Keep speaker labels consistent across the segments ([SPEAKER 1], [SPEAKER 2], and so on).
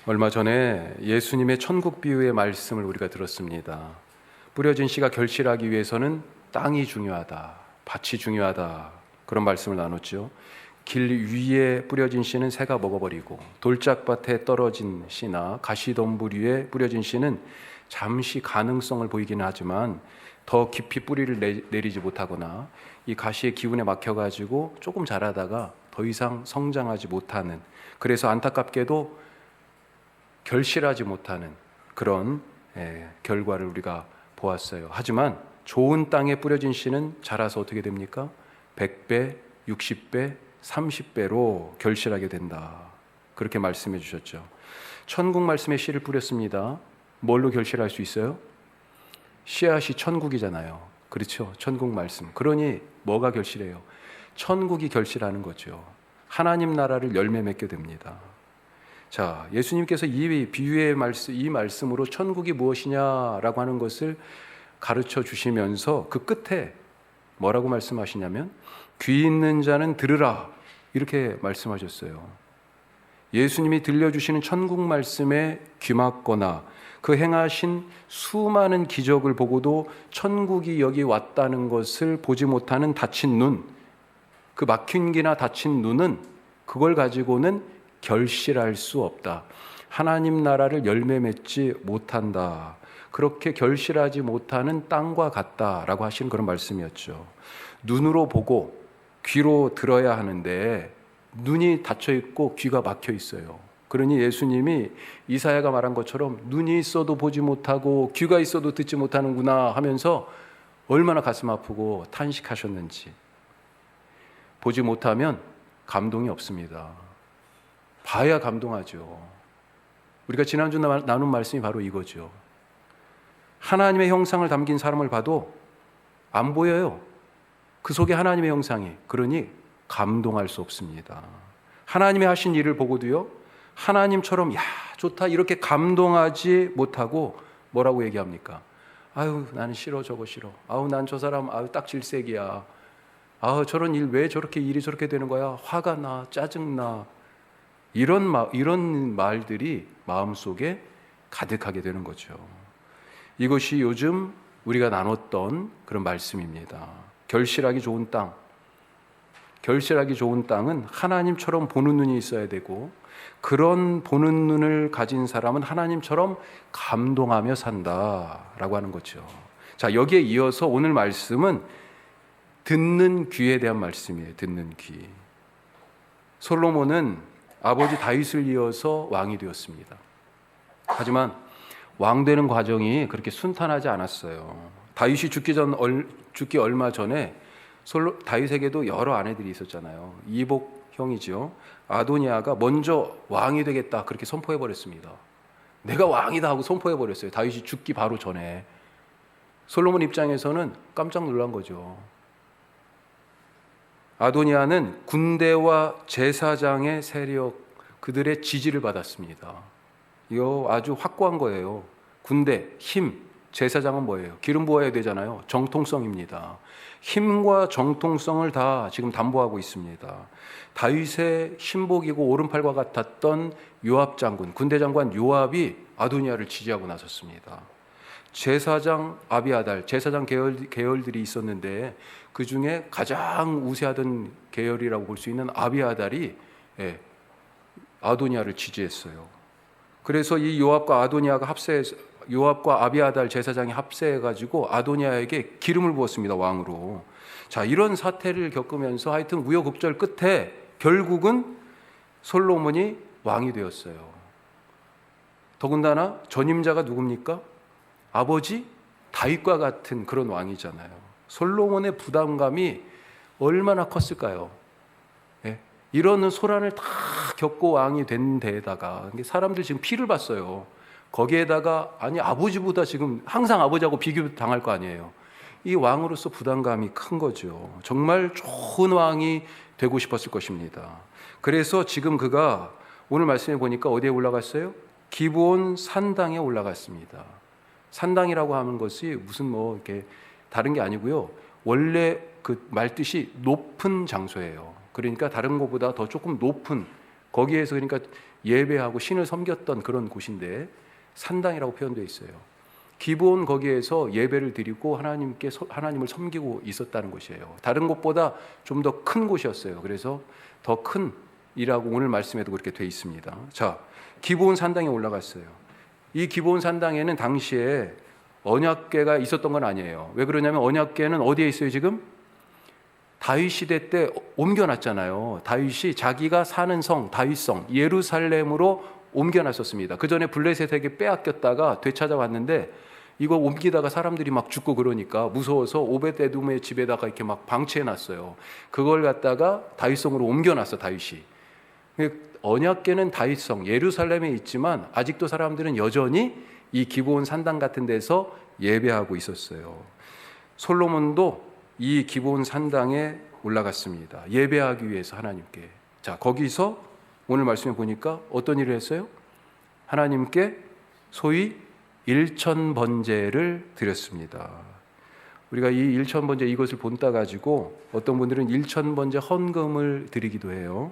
[SPEAKER 1] 얼마 전에 예수님의 천국 비유의 말씀을 우리가 들었습니다. 뿌려진 씨가 결실하기 위해서는 땅이 중요하다, 밭이 중요하다, 그런 말씀을 나눴죠. 길 위에 뿌려진 씨는 새가 먹어버리고, 돌짝밭에 떨어진 씨나 가시덤불 위에 뿌려진 씨는 잠시 가능성을 보이기는 하지만 더 깊이 뿌리를 내리지 못하거나 이 가시의 기운에 막혀가지고 조금 자라다가 더 이상 성장하지 못하는, 그래서 안타깝게도 결실하지 못하는 그런 결과를 우리가 보았어요. 하지만 좋은 땅에 뿌려진 씨는 자라서 어떻게 됩니까? 100배, 60배, 30배로 결실하게 된다, 그렇게 말씀해 주셨죠. 천국 말씀에 씨를 뿌렸습니다. 뭘로 결실할 수 있어요? 씨앗이 천국이잖아요. 그렇죠? 천국 말씀. 그러니 뭐가 결실해요? 천국이 결실하는 거죠. 하나님 나라를 열매 맺게 됩니다. 자, 예수님께서 이 비유의 말씀, 이 말씀으로 천국이 무엇이냐라고 하는 것을 가르쳐 주시면서 그 끝에 뭐라고 말씀하시냐면 귀 있는 자는 들으라, 이렇게 말씀하셨어요. 예수님이 들려주시는 천국 말씀에 귀막거나 그 행하신 수많은 기적을 보고도 천국이 여기 왔다는 것을 보지 못하는 닫힌 눈, 그 막힌 귀나 닫힌 눈은 그걸 가지고는 결실할 수 없다. 하나님 나라를 열매 맺지 못한다. 그렇게 결실하지 못하는 땅과 같다라고 하시는 그런 말씀이었죠. 눈으로 보고 귀로 들어야 하는데 눈이 닫혀 있고 귀가 막혀 있어요. 그러니 예수님이 이사야가 말한 것처럼 눈이 있어도 보지 못하고 귀가 있어도 듣지 못하는구나 하면서 얼마나 가슴 아프고 탄식하셨는지. 보지 못하면 감동이 없습니다. 봐야 감동하죠. 우리가 지난주 나눈 말씀이 바로 이거죠. 하나님의 형상을 담긴 사람을 봐도 안 보여요. 그 속에 하나님의 형상이. 그러니 감동할 수 없습니다. 하나님의 하신 일을 보고도요, 하나님처럼 야 좋다 이렇게 감동하지 못하고 뭐라고 얘기합니까? 아유 나는 싫어, 저거 싫어. 아우 난 저 사람 아유 딱 질색이야. 아우 저런 일 왜 저렇게 일이 저렇게 되는 거야? 화가 나, 짜증나. 이런 말들이 마음속에 가득하게 되는 거죠. 이것이 요즘 우리가 나눴던 그런 말씀입니다. 결실하기 좋은 땅. 결실하기 좋은 땅은 하나님처럼 보는 눈이 있어야 되고, 그런 보는 눈을 가진 사람은 하나님처럼 감동하며 산다라고 하는 거죠. 자, 여기에 이어서 오늘 말씀은 듣는 귀에 대한 말씀이에요. 듣는 귀. 솔로몬은 아버지 다윗을 이어서 왕이 되었습니다. 하지만 왕 되는 과정이 그렇게 순탄하지 않았어요. 다윗이 죽기 얼마 전에 다윗에게도 여러 아내들이 있었잖아요. 이복 형이죠. 아도니아가 먼저 왕이 되겠다 그렇게 선포해 버렸습니다. 내가 왕이다 하고 선포해 버렸어요. 다윗이 죽기 바로 전에. 솔로몬 입장에서는 깜짝 놀란 거죠. 아도니아는 군대와 제사장의 세력, 그들의 지지를 받았습니다. 이거 아주 확고한 거예요. 군대, 힘, 제사장은 뭐예요? 기름 부어야 되잖아요. 정통성입니다. 힘과 정통성을 다 지금 담보하고 있습니다. 다윗의 신복이고 오른팔과 같았던 요압 장군, 군대 장관 요압이 아도니아를 지지하고 나섰습니다. 제사장 아비아달, 제사장 계열들이 있었는데 그 중에 가장 우세하던 계열이라고 볼 수 있는 아비아달이 아도니아를 지지했어요. 그래서 이 요압과 아비아달 제사장이 합세해가지고 아도니아에게 기름을 부었습니다, 왕으로. 자, 이런 사태를 겪으면서 하여튼 우여곡절 끝에 결국은 솔로몬이 왕이 되었어요. 더군다나 전임자가 누굽니까? 아버지 다윗과 같은 그런 왕이잖아요. 솔로몬의 부담감이 얼마나 컸을까요? 이런 소란을 다 겪고 왕이 된 데에다가 사람들 지금 피를 봤어요. 거기에다가 아니 아버지보다 지금 항상 아버지하고 비교 당할 거 아니에요. 이 왕으로서 부담감이 큰 거죠. 정말 좋은 왕이 되고 싶었을 것입니다. 그래서 지금 그가 오늘 말씀해 보니까 어디에 올라갔어요? 기브온 산당에 올라갔습니다. 산당이라고 하는 것이 무슨 뭐 이렇게 다른 게 아니고요. 원래 그 말뜻이 높은 장소예요. 그러니까 다른 것보다 더 조금 높은, 거기에서 그러니까 예배하고 신을 섬겼던 그런 곳인데 산당이라고 표현되어 있어요. 기본 거기에서 예배를 드리고 하나님을 섬기고 있었다는 곳이에요. 다른 곳보다 좀 더 큰 곳이었어요. 그래서 더 큰 이라고 오늘 말씀에도 그렇게 되어 있습니다. 자, 기브온 산당에 올라갔어요. 이 기브온 산당에는 당시에 언약궤가 있었던 건 아니에요. 왜 그러냐면 언약궤는 어디에 있어요 지금? 다윗 시대 때 옮겨놨잖아요. 다윗이 자기가 사는 성, 다윗성 예루살렘으로 옮겨놨었습니다. 그 전에 블레셋에게 빼앗겼다가 되찾아왔는데 이거 옮기다가 사람들이 막 죽고 그러니까 무서워서 오벳에돔의 집에다가 이렇게 막 방치해놨어요. 그걸 갖다가 다윗성으로 옮겨놨어 다윗이. 언약궤는 다윗성 예루살렘에 있지만 아직도 사람들은 여전히 이 기브온 산당 같은 데서 예배하고 있었어요. 솔로몬도 이 기브온 산당에 올라갔습니다. 예배하기 위해서 하나님께. 자, 거기서 오늘 말씀에 보니까 어떤 일을 했어요? 하나님께 소위 일천번제를 드렸습니다. 우리가 이 일천번제 이것을 본따 가지고 어떤 분들은 일천번제 헌금을 드리기도 해요.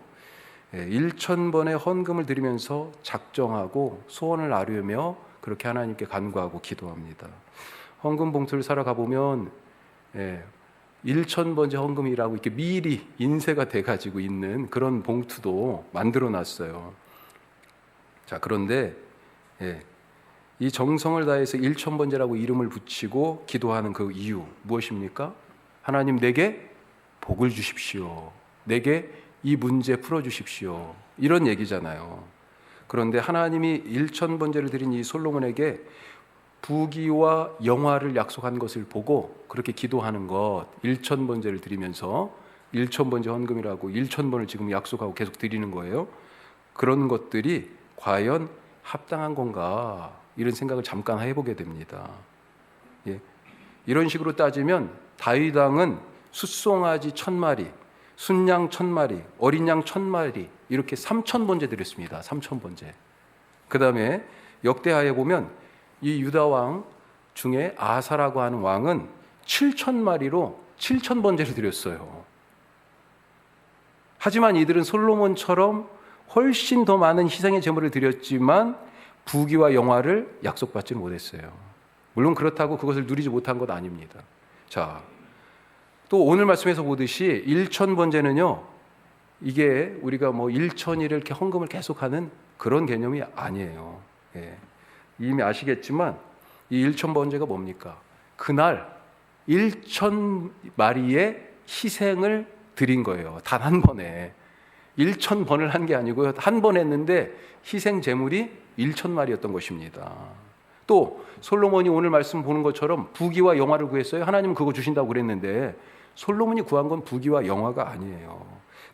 [SPEAKER 1] 1,000번의 헌금을 드리면서 작정하고 소원을 아뢰며 그렇게 하나님께 간구하고 기도합니다. 헌금 봉투를 사러 가보면 1,000번째 헌금이라고 이렇게 미리 인쇄가 돼가지고 있는 그런 봉투도 만들어 놨어요. 자, 그런데 이 정성을 다해서 1,000번째라고 이름을 붙이고 기도하는 그 이유 무엇입니까? 하나님 내게 복을 주십시오. 내게 이 문제 풀어주십시오. 이런 얘기잖아요. 그런데 하나님이 1,000번제를 드린 이 솔로몬에게 부귀와 영화를 약속한 것을 보고 그렇게 기도하는 것, 1,000번제를 드리면서 1,000번제 헌금이라고 1,000번을 지금 약속하고 계속 드리는 거예요. 그런 것들이 과연 합당한 건가? 이런 생각을 잠깐 해보게 됩니다. 이런 식으로 따지면 다윗 왕은 숫송아지 1,000마리, 순양 1,000마리, 어린 양 1,000마리 이렇게 3,000번제 드렸습니다. 3,000번제. 그 다음에 역대하에 보면 이 유다 왕 중에 아사라고 하는 왕은 7,000마리로 7,000번제를 드렸어요. 하지만 이들은 솔로몬처럼 훨씬 더 많은 희생의 제물을 드렸지만 부귀와 영화를 약속받지는 못했어요. 물론 그렇다고 그것을 누리지 못한 것 아닙니다. 자, 또 오늘 말씀에서 보듯이 1,000번제는요, 이게 우리가 뭐 1,000일을 이렇게 헌금을 계속하는 그런 개념이 아니에요. 이미 아시겠지만 이 1,000번제가 뭡니까? 그날 1,000마리의 희생을 드린 거예요. 단 한 번에. 1,000번을 한 게 아니고요. 한 번 했는데 희생 제물이 1,000마리였던 것입니다. 또 솔로몬이 오늘 말씀 보는 것처럼 부귀와 영화를 구했어요. 하나님은 그거 주신다고 그랬는데 솔로몬이 구한 건 부귀와 영화가 아니에요.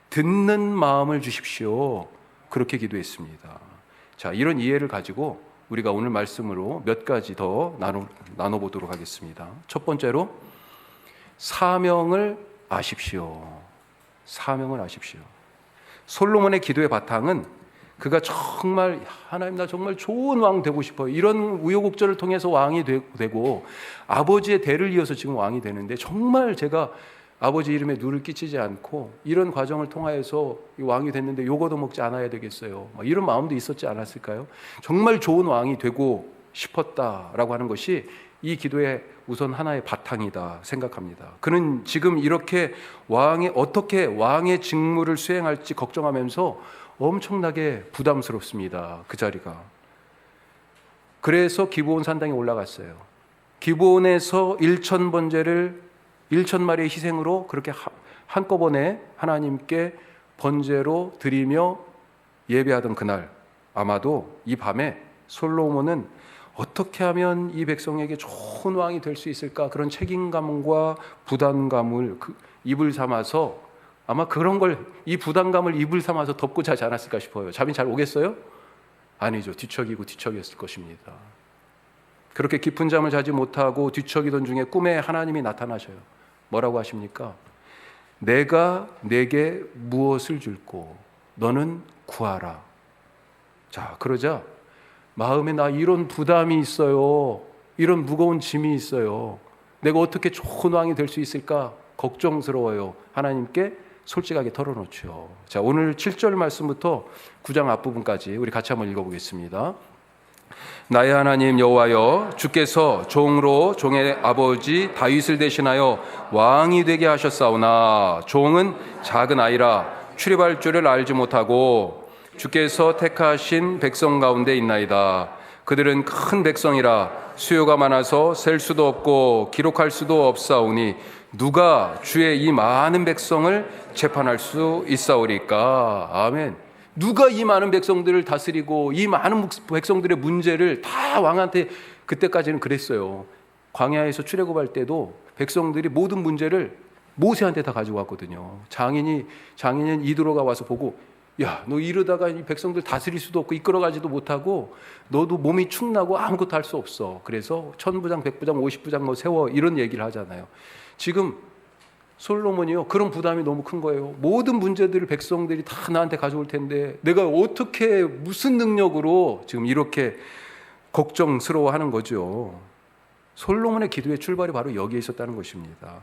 [SPEAKER 1] 듣는 마음을 주십시오. 그렇게 기도했습니다. 자, 이런 이해를 가지고 우리가 오늘 말씀으로 몇 가지 더 나눠보도록 하겠습니다. 첫 번째로 사명을 아십시오. 사명을 아십시오. 솔로몬의 기도의 바탕은 그가 정말 하나님 나 정말 좋은 왕 되고 싶어요. 이런 우여곡절을 통해서 왕이 되고 아버지의 대를 이어서 지금 왕이 되는데 정말 제가 아버지 이름에 누를 끼치지 않고 이런 과정을 통하여서 왕이 됐는데 요거도 먹지 않아야 되겠어요. 이런 마음도 있었지 않았을까요? 정말 좋은 왕이 되고 싶었다라고 하는 것이 이 기도의 우선 하나의 바탕이다 생각합니다. 그는 지금 이렇게 어떻게 왕의 직무를 수행할지 걱정하면서 엄청나게 부담스럽습니다. 그 자리가. 그래서 기브온 산당에 올라갔어요. 기브온에서 1,000번제를 1,000마리의 희생으로 그렇게 한꺼번에 하나님께 번제로 드리며 예배하던 그날, 아마도 이 밤에 솔로몬은 어떻게 하면 이 백성에게 좋은 왕이 될 수 있을까, 그런 책임감과 부담감을 입을 삼아서 아마 그런 걸, 이 부담감을 입을 삼아서 덮고 자지 않았을까 싶어요. 잠이 잘 오겠어요? 아니죠. 뒤척이고 뒤척였을 것입니다. 그렇게 깊은 잠을 자지 못하고 뒤척이던 중에 꿈에 하나님이 나타나셔요. 뭐라고 하십니까? 내가 내게 무엇을 줄고 너는 구하라. 자, 그러자 마음에 나 이런 부담이 있어요. 이런 무거운 짐이 있어요. 내가 어떻게 좋은 왕이 될 수 있을까? 걱정스러워요. 하나님께 솔직하게 털어놓죠. 자, 오늘 7절 말씀부터 9장 앞부분까지 우리 같이 한번 읽어보겠습니다. 나의 하나님 여호와여, 주께서 종으로 종의 아버지 다윗을 대신하여 왕이 되게 하셨사오나 종은 작은 아이라 출입할 줄을 알지 못하고 주께서 택하신 백성 가운데 있나이다. 그들은 큰 백성이라 수요가 많아서 셀 수도 없고 기록할 수도 없사오니 누가 주의 이 많은 백성을 재판할 수 있사오리까. 아멘. 누가 이 많은 백성들을 다스리고 이 많은 백성들의 문제를 다 왕한테, 그때까지는 그랬어요. 광야에서 출애굽할 때도 백성들이 모든 문제를 모세한테 다 가지고 왔거든요. 장인인 이드로가 와서 보고, 야, 너 이러다가 이 백성들 다스릴 수도 없고 이끌어가지도 못하고 너도 몸이 축나고 아무것도 할 수 없어. 그래서 1000부장, 100부장, 50부장 뭐 세워, 이런 얘기를 하잖아요. 지금 솔로몬이요, 그런 부담이 너무 큰 거예요. 모든 문제들을 백성들이 다 나한테 가져올 텐데 내가 어떻게, 무슨 능력으로 지금 이렇게 걱정스러워하는 거죠. 솔로몬의 기도의 출발이 바로 여기에 있었다는 것입니다.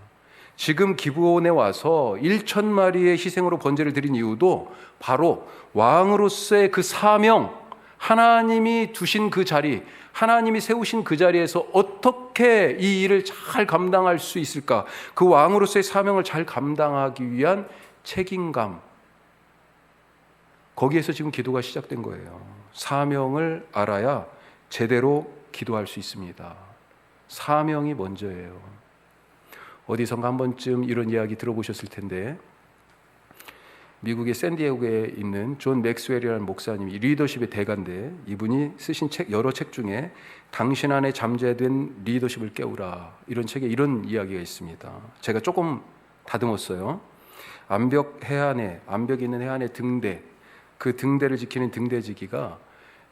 [SPEAKER 1] 지금 기브온에 와서 1000마리의 희생으로 번제를 드린 이유도 바로 왕으로서의 그 사명, 하나님이 두신 그 자리, 하나님이 세우신 그 자리에서 어떻게 이 일을 잘 감당할 수 있을까, 그 왕으로서의 사명을 잘 감당하기 위한 책임감, 거기에서 지금 기도가 시작된 거예요. 사명을 알아야 제대로 기도할 수 있습니다. 사명이 먼저예요. 어디선가 한 번쯤 이런 이야기 들어보셨을 텐데, 미국의 샌디에고에 있는 존 맥스웰이라는 목사님이 리더십의 대가인데, 이분이 쓰신 책, 여러 책 중에 당신 안에 잠재된 리더십을 깨우라, 이런 책에 이런 이야기가 있습니다. 제가 조금 다듬었어요. 암벽이 있는 해안의 등대, 그 등대를 지키는 등대지기가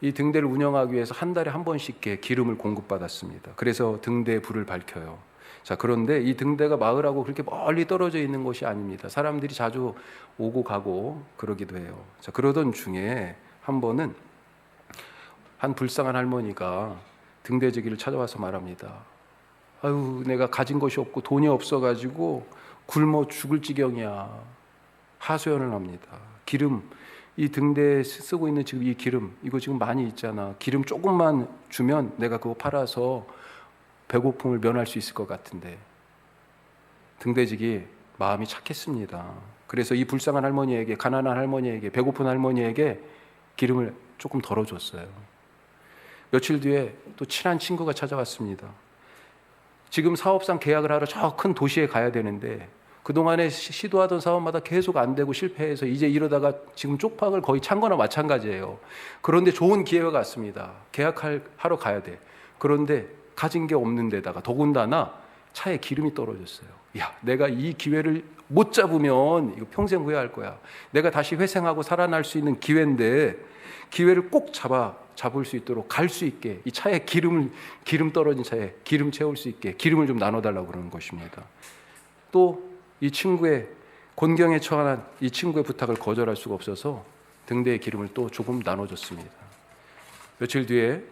[SPEAKER 1] 이 등대를 운영하기 위해서 한 달에 한 번씩 기름을 공급받았습니다. 그래서 등대에 불을 밝혀요. 자, 그런데 이 등대가 마을하고 그렇게 멀리 떨어져 있는 것이 아닙니다. 사람들이 자주 오고 가고 그러기도 해요. 자, 그러던 중에 한 번은 한 불쌍한 할머니가 등대지기를 찾아와서 말합니다. 아유, 내가 가진 것이 없고 돈이 없어가지고 굶어 죽을 지경이야. 하소연을 합니다. 기름, 이 등대에 쓰고 있는 지금 이 기름, 이거 지금 많이 있잖아. 기름 조금만 주면 내가 그거 팔아서 배고픔을 면할 수 있을 것 같은데. 등대지기 마음이 착했습니다. 그래서 이 불쌍한 할머니에게, 가난한 할머니에게, 배고픈 할머니에게 기름을 조금 덜어줬어요. 며칠 뒤에 또 친한 친구가 찾아왔습니다. 지금 사업상 계약을 하러 저 큰 도시에 가야 되는데 그동안에 시도하던 사업마다 계속 안 되고 실패해서 이제 이러다가 지금 쪽박을 거의 찬 거나 마찬가지예요. 그런데 좋은 기회가 왔습니다. 계약하러 가야 돼. 그런데 가진 게 없는 데다가 더군다나 차에 기름이 떨어졌어요. 야, 내가 이 기회를 못 잡으면 이거 평생 후회할 거야. 내가 다시 회생하고 살아날 수 있는 기회인데 기회를 꼭 잡을 수 있도록, 갈 수 있게, 이 차에 기름 떨어진 차에 기름 채울 수 있게 기름을 좀 나눠달라고 그러는 것입니다. 또 이 친구의 곤경에 처한 이 친구의 부탁을 거절할 수가 없어서 등대의 기름을 또 조금 나눠줬습니다. 며칠 뒤에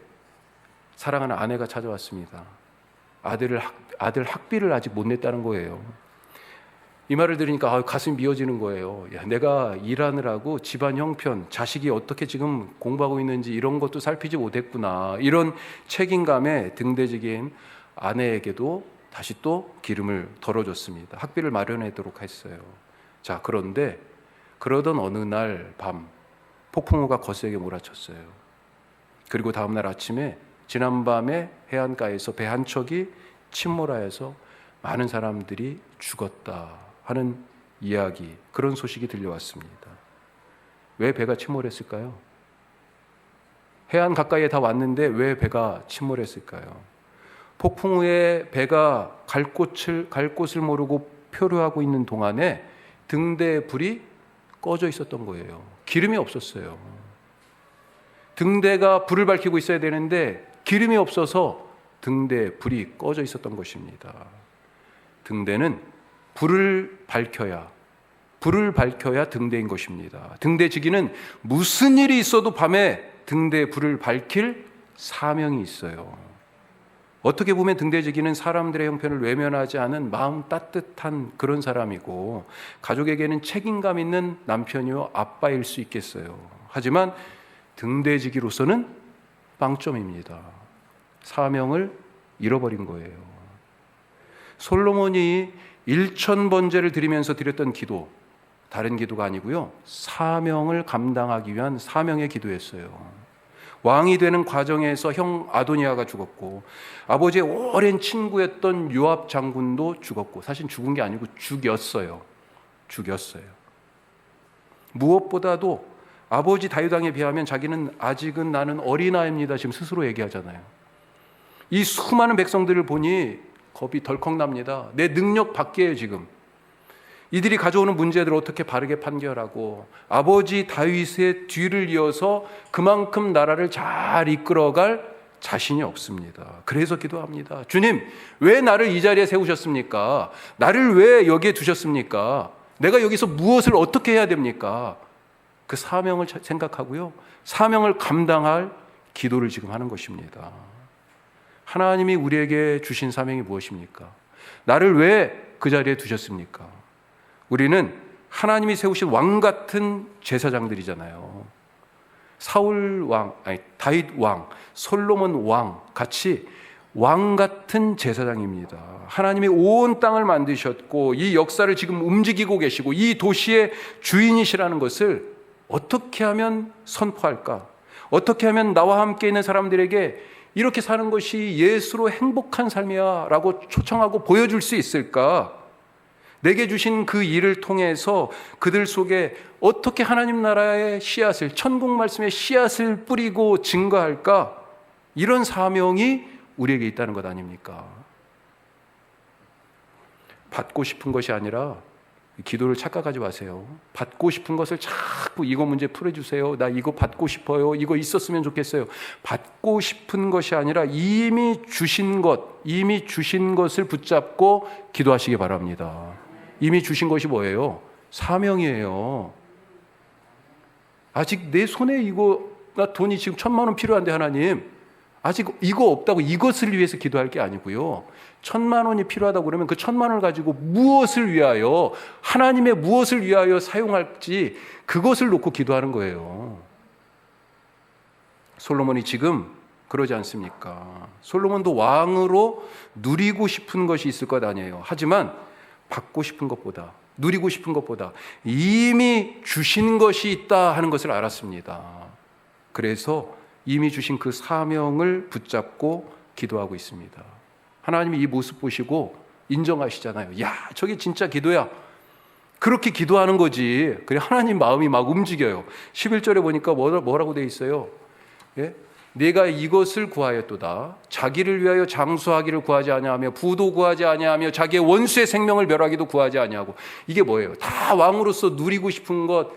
[SPEAKER 1] 사랑하는 아내가 찾아왔습니다. 아들 학비를 아직 못 냈다는 거예요. 이 말을 들으니까 가슴이 미어지는 거예요. 야, 내가 일하느라고 집안 형편, 자식이 어떻게 지금 공부하고 있는지 이런 것도 살피지 못했구나. 이런 책임감에 등대지기인 아내에게도 다시 또 기름을 덜어줬습니다. 학비를 마련하도록 했어요. 자, 그런데 그러던 어느 날 밤 폭풍우가 거세게 몰아쳤어요. 그리고 다음 날 아침에 지난밤에 해안가에서 배 한 척이 침몰하여서 많은 사람들이 죽었다 하는 이야기, 그런 소식이 들려왔습니다. 왜 배가 침몰했을까요? 해안 가까이에 다 왔는데 왜 배가 침몰했을까요? 폭풍우에 배가 갈 곳을 모르고 표류하고 있는 동안에 등대에 불이 꺼져 있었던 거예요. 기름이 없었어요. 등대가 불을 밝히고 있어야 되는데 기름이 없어서 등대에 불이 꺼져 있었던 것입니다. 등대는 불을 밝혀야 등대인 것입니다. 등대지기는 무슨 일이 있어도 밤에 등대에 불을 밝힐 사명이 있어요. 어떻게 보면 등대지기는 사람들의 형편을 외면하지 않은 마음 따뜻한 그런 사람이고 가족에게는 책임감 있는 남편이요 아빠일 수 있겠어요. 하지만 등대지기로서는 빵점입니다. 사명을 잃어버린 거예요. 솔로몬이 1000번제를 드리면서 드렸던 기도, 다른 기도가 아니고요, 사명을 감당하기 위한 사명의 기도였어요. 왕이 되는 과정에서 형 아도니아가 죽었고 아버지의 오랜 친구였던 요압 장군도 죽었고, 사실 죽은 게 아니고 죽였어요. 무엇보다도 아버지 다윗 왕에 비하면 자기는 아직은 나는 어린아이입니다, 지금 스스로 얘기하잖아요. 이 수많은 백성들을 보니 겁이 덜컥 납니다. 내 능력 밖이에요. 지금 이들이 가져오는 문제들을 어떻게 바르게 판결하고 아버지 다윗의 뒤를 이어서 그만큼 나라를 잘 이끌어갈 자신이 없습니다. 그래서 기도합니다. 주님, 왜 나를 이 자리에 세우셨습니까? 나를 왜 여기에 두셨습니까? 내가 여기서 무엇을 어떻게 해야 됩니까? 그 사명을 생각하고요, 사명을 감당할 기도를 지금 하는 것입니다. 하나님이 우리에게 주신 사명이 무엇입니까? 나를 왜 그 자리에 두셨습니까? 우리는 하나님이 세우신 왕 같은 제사장들이잖아요. 사울 왕, 다윗 왕, 솔로몬 왕 같이 왕 같은 제사장입니다. 하나님이 온 땅을 만드셨고 이 역사를 지금 움직이고 계시고 이 도시의 주인이시라는 것을 어떻게 하면 선포할까? 어떻게 하면 나와 함께 있는 사람들에게 이렇게 사는 것이 예수로 행복한 삶이야 라고 초청하고 보여줄 수 있을까? 내게 주신 그 일을 통해서 그들 속에 어떻게 하나님 나라의 씨앗을, 천국 말씀의 씨앗을 뿌리고 증거할까? 이런 사명이 우리에게 있다는 것 아닙니까? 받고 싶은 것이 아니라, 기도를 착각하지 마세요. 받고 싶은 것을 자꾸 이거 문제 풀어주세요, 나 이거 받고 싶어요, 이거 있었으면 좋겠어요. 받고 싶은 것이 아니라 이미 주신 것을 붙잡고 기도하시기 바랍니다. 이미 주신 것이 뭐예요? 사명이에요. 아직 내 손에 나 돈이 지금 1000만 원 필요한데 하나님, 아직 이거 없다고 이것을 위해서 기도할 게 아니고요, 1000만 원이 필요하다고 그러면 그 1000만 원을 가지고 무엇을 위하여, 하나님의 무엇을 위하여 사용할지 그것을 놓고 기도하는 거예요. 솔로몬이 지금 그러지 않습니까? 솔로몬도 왕으로 누리고 싶은 것이 있을 것 아니에요. 하지만 받고 싶은 것보다, 누리고 싶은 것보다 이미 주신 것이 있다 하는 것을 알았습니다. 그래서 이미 주신 그 사명을 붙잡고 기도하고 있습니다. 하나님이 이 모습 보시고 인정하시잖아요. 야, 저게 진짜 기도야. 그렇게 기도하는 거지. 그래, 하나님 마음이 막 움직여요. 11절에 보니까 뭐라고 돼 있어요? 예? 내가 이것을 구하였도다. 자기를 위하여 장수하기를 구하지 아니하며 부도 구하지 아니하며 자기의 원수의 생명을 멸하기도 구하지 아니하고. 이게 뭐예요? 다 왕으로서 누리고 싶은 것,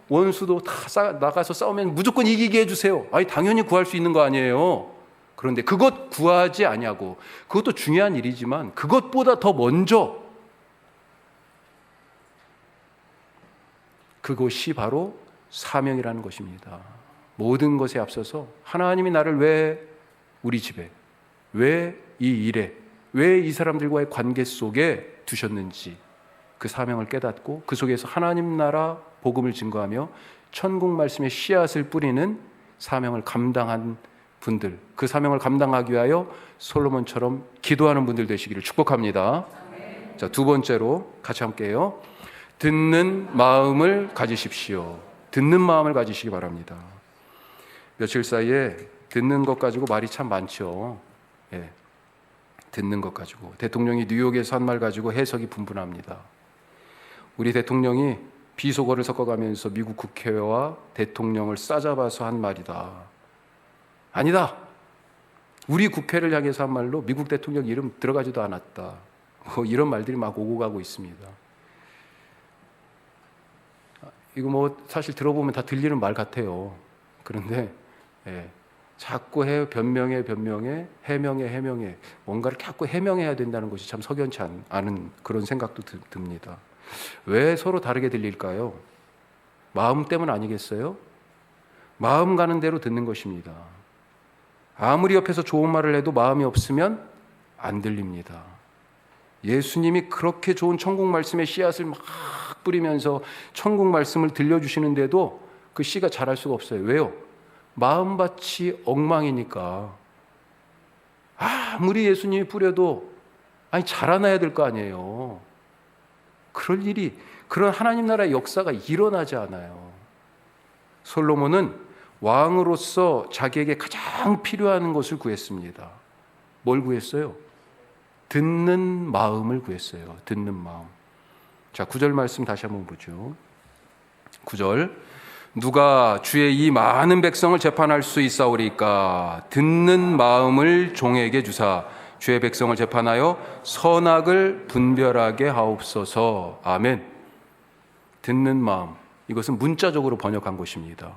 [SPEAKER 1] 원수도 다 나가서 싸우면 무조건 이기게 해주세요. 아니, 당연히 구할 수 있는 거 아니에요. 그런데 그것 구하지 아니하고, 그것도 중요한 일이지만 그것보다 더 먼저 그것이 바로 사명이라는 것입니다. 모든 것에 앞서서 하나님이 나를 왜 우리 집에, 왜 이 일에, 왜 이 사람들과의 관계 속에 두셨는지 그 사명을 깨닫고 그 속에서 하나님 나라 복음을 증거하며 천국 말씀의 씨앗을 뿌리는 사명을 감당한 분들, 그 사명을 감당하기 위하여 솔로몬처럼 기도하는 분들 되시기를 축복합니다. 자, 두 번째로 같이 함께해요. 듣는 마음을 가지십시오. 듣는 마음을 가지시기 바랍니다. 며칠 사이에 듣는 것 가지고 말이 참 많죠. 예, 듣는 것 가지고 대통령이 뉴욕에서 한 말 가지고 해석이 분분합니다. 우리 대통령이 비속어를 섞어가면서 미국 국회와 대통령을 싸잡아서 한 말이다. 아니다. 우리 국회를 향해서 한 말로 미국 대통령 이름 들어가지도 않았다. 이런 말들이 막 오고 가고 있습니다. 이거 사실 들어보면 다 들리는 말 같아요. 그런데 자꾸 변명해 해명해 뭔가를 자꾸 해명해야 된다는 것이 참 석연치 않은 그런 생각도 듭니다. 왜 서로 다르게 들릴까요? 마음 때문 아니겠어요? 마음 가는 대로 듣는 것입니다. 아무리 옆에서 좋은 말을 해도 마음이 없으면 안 들립니다. 예수님이 그렇게 좋은 천국 말씀의 씨앗을 막 뿌리면서 천국 말씀을 들려주시는데도 그 씨가 자랄 수가 없어요. 왜요? 마음밭이 엉망이니까. 아무리 예수님이 뿌려도 자라나야 될 거 아니에요. 그런 하나님 나라의 역사가 일어나지 않아요. 솔로몬은 왕으로서 자기에게 가장 필요한 것을 구했습니다. 뭘 구했어요? 듣는 마음을 구했어요. 듣는 마음. 자, 9절 말씀 다시 한번 보죠. 9절. 누가 주의 이 많은 백성을 재판할 수 있사오리까? 듣는 마음을 종에게 주사 주의 백성을 재판하여 선악을 분별하게 하옵소서. 아멘. 듣는 마음. 이것은 문자적으로 번역한 것입니다.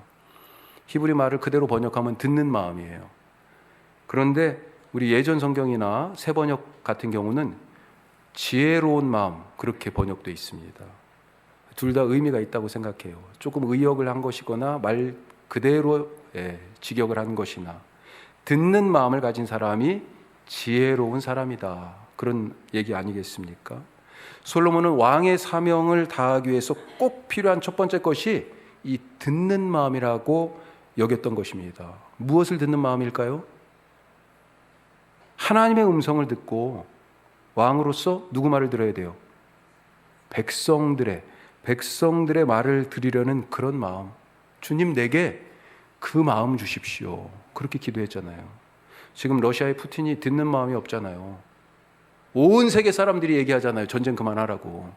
[SPEAKER 1] 히브리 말을 그대로 번역하면 듣는 마음이에요. 그런데 우리 예전 성경이나 새 번역 같은 경우는 지혜로운 마음, 그렇게 번역되어 있습니다. 둘 다 의미가 있다고 생각해요. 조금 의역을 한 것이거나 말 그대로 직역을 한 것이나, 듣는 마음을 가진 사람이 지혜로운 사람이다, 그런 얘기 아니겠습니까? 솔로몬은 왕의 사명을 다하기 위해서 꼭 필요한 첫 번째 것이 이 듣는 마음이라고 여겼던 것입니다. 무엇을 듣는 마음일까요? 하나님의 음성을 듣고 왕으로서 누구 말을 들어야 돼요? 백성들의 말을 들으려는 그런 마음. 주님, 내게 그 마음 주십시오. 그렇게 기도했잖아요. 지금 러시아의 푸틴이 듣는 마음이 없잖아요. 온 세계 사람들이 얘기하잖아요. 전쟁 그만하라고.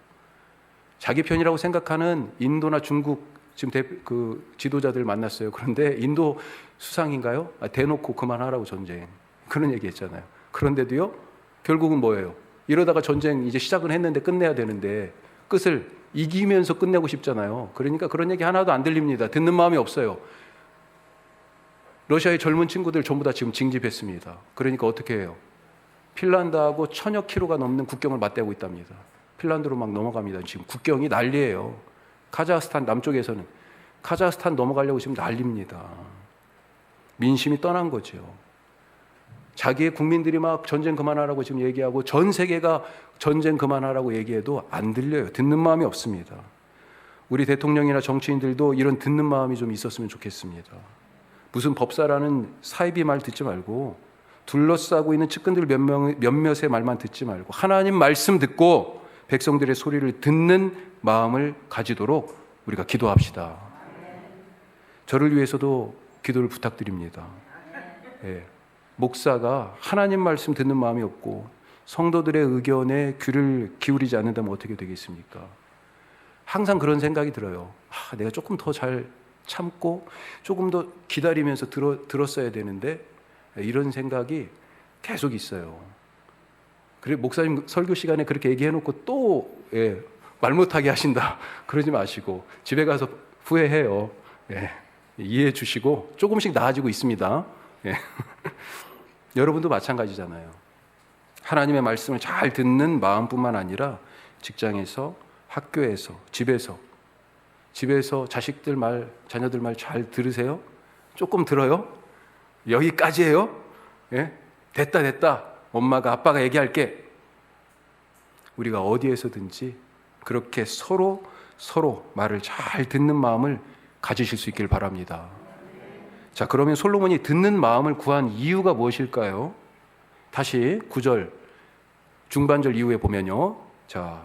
[SPEAKER 1] 자기 편이라고 생각하는 인도나 중국 지금 그 지도자들 만났어요. 그런데 인도 수상인가요? 대놓고 그만하라고 전쟁. 그런 얘기했잖아요. 그런데도요, 결국은 뭐예요? 이러다가 전쟁 이제 시작은 했는데 끝내야 되는데 끝을 이기면서 끝내고 싶잖아요. 그러니까 그런 얘기 하나도 안 들립니다. 듣는 마음이 없어요. 러시아의 젊은 친구들 전부 다 지금 징집했습니다. 그러니까 어떻게 해요? 핀란드하고 1000여 킬로가 넘는 국경을 맞대고 있답니다. 핀란드로 막 넘어갑니다. 지금 국경이 난리예요. 카자흐스탄 남쪽에서는 카자흐스탄 넘어가려고 지금 난립니다. 민심이 떠난 거죠. 자기의 국민들이 막 전쟁 그만하라고 지금 얘기하고 전 세계가 전쟁 그만하라고 얘기해도 안 들려요. 듣는 마음이 없습니다. 우리 대통령이나 정치인들도 이런 듣는 마음이 좀 있었으면 좋겠습니다. 무슨 법사라는 사이비 말 듣지 말고, 둘러싸고 있는 측근들 몇몇의 말만 듣지 말고 하나님 말씀 듣고 백성들의 소리를 듣는 마음을 가지도록 우리가 기도합시다. 저를 위해서도 기도를 부탁드립니다. 예. 목사가 하나님 말씀 듣는 마음이 없고 성도들의 의견에 귀를 기울이지 않는다면 어떻게 되겠습니까? 항상 그런 생각이 들어요. 내가 조금 더 잘 참고 조금 더 기다리면서 들었어야 되는데, 이런 생각이 계속 있어요. 그래, 목사님 설교 시간에 그렇게 얘기해놓고 또 말 못하게 하신다, 그러지 마시고 집에 가서 후회해요. 이해해 주시고 조금씩 나아지고 있습니다. 여러분도 마찬가지잖아요. 하나님의 말씀을 잘 듣는 마음뿐만 아니라 직장에서, 학교에서, 집에서 자식들 말, 자녀들 말 잘 들으세요? 조금 들어요? 여기까지예요? 됐다. 엄마가, 아빠가 얘기할게. 우리가 어디에서든지 그렇게 서로 말을 잘 듣는 마음을 가지실 수 있길 바랍니다. 자, 그러면 솔로몬이 듣는 마음을 구한 이유가 무엇일까요? 다시 9절 중반절 이후에 보면요. 자,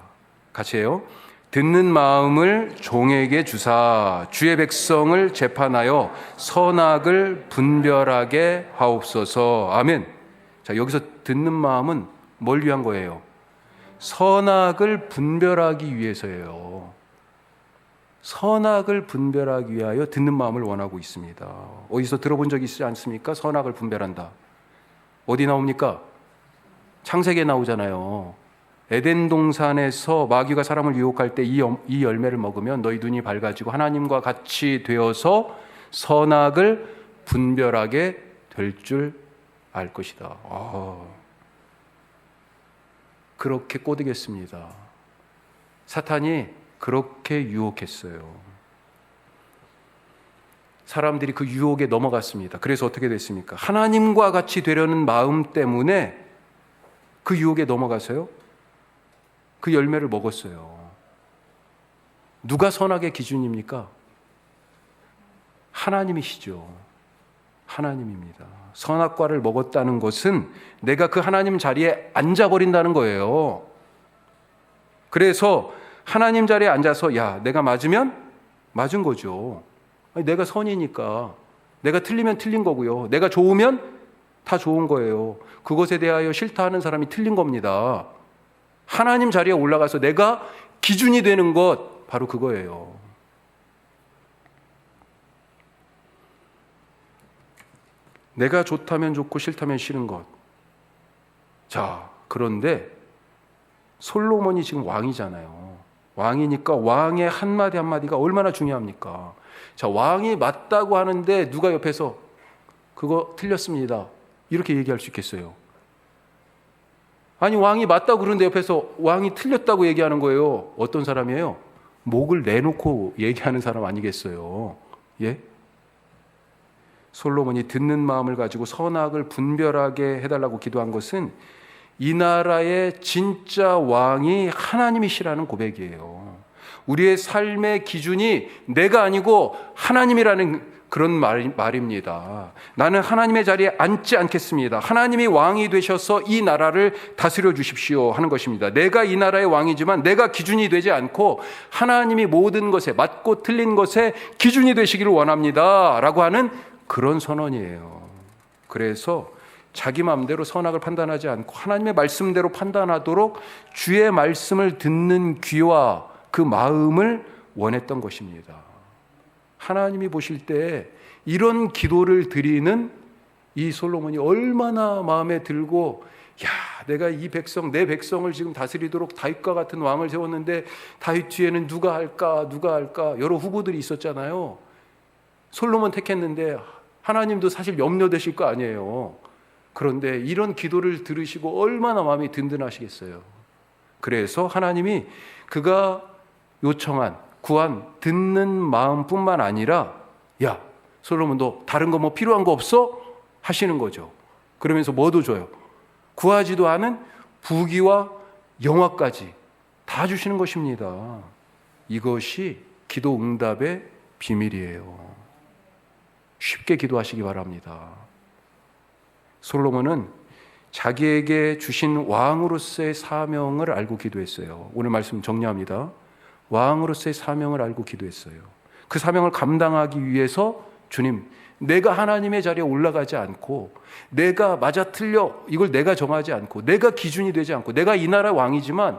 [SPEAKER 1] 같이 해요. 듣는 마음을 종에게 주사 주의 백성을 재판하여 선악을 분별하게 하옵소서. 아멘. 자, 여기서 듣는 마음은 뭘 위한 거예요? 선악을 분별하기 위해서예요. 선악을 분별하기 위하여 듣는 마음을 원하고 있습니다. 어디서 들어본 적이 있지 않습니까? 선악을 분별한다. 어디 나옵니까? 창세기에 나오잖아요. 에덴 동산에서 마귀가 사람을 유혹할 때 이 열매를 먹으면 너희 눈이 밝아지고 하나님과 같이 되어서 선악을 분별하게 될 줄 알 것이다. 그렇게 꼬드겼습니다. 사탄이 그렇게 유혹했어요. 사람들이 그 유혹에 넘어갔습니다. 그래서 어떻게 됐습니까? 하나님과 같이 되려는 마음 때문에 그 유혹에 넘어가서요, 그 열매를 먹었어요. 누가 선악의 기준입니까? 하나님이시죠. 하나님입니다. 선악과를 먹었다는 것은 내가 그 하나님 자리에 앉아버린다는 거예요. 그래서 하나님 자리에 앉아서 야, 내가 맞으면 맞은 거죠. 아니, 내가 선이니까. 내가 틀리면 틀린 거고요. 내가 좋으면 다 좋은 거예요. 그것에 대하여 싫다 하는 사람이 틀린 겁니다. 하나님 자리에 올라가서 내가 기준이 되는 것, 바로 그거예요. 내가 좋다면 좋고 싫다면 싫은 것. 자, 그런데 솔로몬이 지금 왕이잖아요. 왕이니까 왕의 한마디 한마디가 얼마나 중요합니까? 자, 왕이 맞다고 하는데 누가 옆에서 그거 틀렸습니다, 이렇게 얘기할 수 있겠어요? 아니, 왕이 맞다고 그러는데 옆에서 왕이 틀렸다고 얘기하는 거예요. 어떤 사람이에요? 목을 내놓고 얘기하는 사람 아니겠어요? 예? 솔로몬이 듣는 마음을 가지고 선악을 분별하게 해달라고 기도한 것은 이 나라의 진짜 왕이 하나님이시라는 고백이에요. 우리의 삶의 기준이 내가 아니고 하나님이라는 그런 말입니다. 나는 하나님의 자리에 앉지 않겠습니다. 하나님이 왕이 되셔서 이 나라를 다스려 주십시오 하는 것입니다. 내가 이 나라의 왕이지만 내가 기준이 되지 않고 하나님이 모든 것에, 맞고 틀린 것에 기준이 되시기를 원합니다 라고 하는 그런 선언이에요. 그래서 자기 마음대로 선악을 판단하지 않고 하나님의 말씀대로 판단하도록 주의 말씀을 듣는 귀와 그 마음을 원했던 것입니다. 하나님이 보실 때 이런 기도를 드리는 이 솔로몬이 얼마나 마음에 들고, 야, 내가 이 백성, 내 백성을 지금 다스리도록 다윗과 같은 왕을 세웠는데 다윗 뒤에는 누가 할까 여러 후보들이 있었잖아요. 솔로몬 택했는데 하나님도 사실 염려되실 거 아니에요. 그런데 이런 기도를 들으시고 얼마나 마음이 든든하시겠어요. 그래서 하나님이 그가 요청한, 구한, 듣는 마음뿐만 아니라 야, 솔로몬 너 다른 거 뭐 필요한 거 없어? 하시는 거죠. 그러면서 뭐도 줘요? 구하지도 않은 부귀와 영화까지 다 주시는 것입니다. 이것이 기도 응답의 비밀이에요. 쉽게 기도하시기 바랍니다. 솔로몬은 자기에게 주신 왕으로서의 사명을 알고 기도했어요. 오늘 말씀 정리합니다. 왕으로서의 사명을 알고 기도했어요. 그 사명을 감당하기 위해서 주님, 내가 하나님의 자리에 올라가지 않고 내가 맞아 틀려 이걸 내가 정하지 않고 내가 기준이 되지 않고 내가 이 나라 왕이지만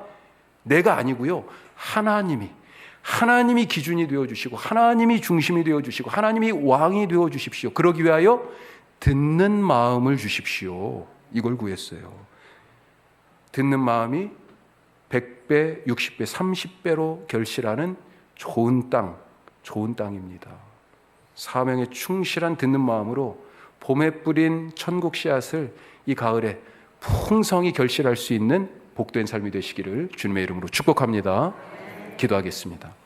[SPEAKER 1] 내가 아니고요, 하나님이 기준이 되어주시고 하나님이 중심이 되어주시고 하나님이 왕이 되어주십시오. 그러기 위하여 듣는 마음을 주십시오. 이걸 구했어요. 듣는 마음이 100배, 60배, 30배로 결실하는 좋은 땅입니다. 사명에 충실한 듣는 마음으로 봄에 뿌린 천국 씨앗을 이 가을에 풍성히 결실할 수 있는 복된 삶이 되시기를 주님의 이름으로 축복합니다. 기도하겠습니다.